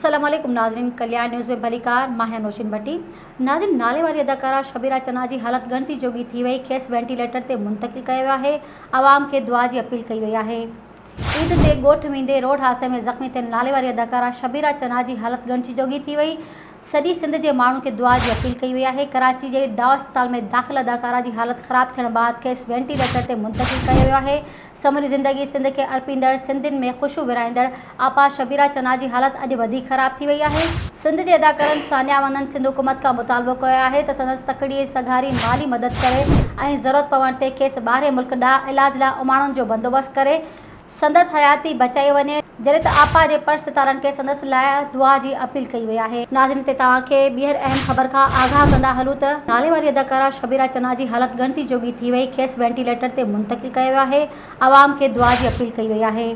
अस्सलाम वालेकुम नाज़रीन, कल्याण न्यूज़ में भलीकार माहिया नौशीन भट्टी। नाज़रीन, नाले वारी अदाकारा शबीरा चन्ना जी हालत गणती जोगी थी वई, खेसि वेंटिलेटर ते मुंतकिल कयो वियो आहे। आवाम खे दुआ जी अपील कई वई आहे। ईद ते ॻोठ वेंदे रोड हादसे में ज़ख़्मी थियल नाले वारी अदाकारा शबीरा चन्ना जी हालत गणती जोगी थी वई। सॼी सिंध जे माण्हुनि खे दुआ जी अपील कई वई आहे। कराची जे डाव अस्पताल में दाख़िल अदाकारा जी हालत ख़राब थियण बाद खेसि वेंटिलेटर ते मुंतकिल कयो वियो आहे। समूरी ज़िंदगी सिंध खे अर्पींदड़, सिंधियुनि में ख़ुशियूं विराईंदड़ आपा शबीरा चन्ना जी हालत अॼु वधीक ख़राब थी वई आहे। सिंध जे अदाकारनि सानिया वनन सिंध हुकूमत खां मुतालबो कयो आहे त संदसि तकड़ीअ सघारी माली मदद करे ऐं ज़रूरत पवण ते खेसि ॿाहिरि मुल्क ॾांहुं इलाज लाइ उमाणनि जो बंदोबस्तु करे संदसि हयाती बचाई वञे, जॾहिं त आपा जे पर सितारनि खे संदसि लाइ दुआ जी अपील कई वई आहे। नाज़रीन, ते तव्हांखे ॿीहर अहम ख़बर खां आगाह कंदा हलूं त नाले वारी अदाकारा शबीरा चन्ना जी हालत गणती जोगी थी वई, खेसि वेंटिलेटर ते मुंतकिल कयो वियो आहे। आवाम खे दुआ जी अपील कई वई आहे।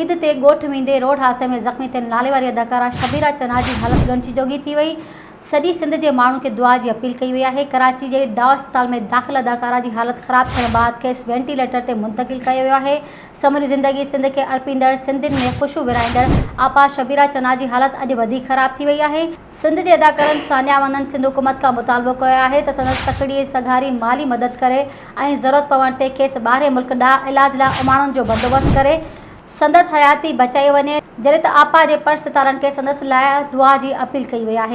ईद ते ॻोठ वेंदे रोड हादसे में ज़ख़्मी थियल नाले वारी अदाकारा शबीरा चन्ना जी हालत गणती जोगी थी वई। सॼी सिंध जे माण्हुनि खे दुआ जी अपील कई वई आहे। कराची जे डाव अस्पताल में दाख़िल अदाकारा जी हालत ख़राब थियण बाद खेसि वेंटिलेटर ते मुंतकिल कयो वियो आहे। समूरी ज़िंदगी सिंध खे अर्पींदड़, सिंधियुनि में ख़ुशियूं विराईंदड़ आपा शबीरा चन्ना जी हालत अॼु वधीक ख़राब थी वई आहे। सिंध जे अदाकारनि सानिया वनन सिंध हुकूमत खां मुतालबो कयो आहे त संदसि तकड़ीअ सघारी माली मदद करे ऐं ज़रूरत पवण ते खेसि ॿाहिरि मुल्क ॾांहुं इलाज लाइ उमाणनि जो बंदोबस्तु करे संदसि हयाती बचाई वञे, जॾहिं त आपा जे पर सितारनि खे संदसि लाइ दुआ जी अपील कई वई आहे।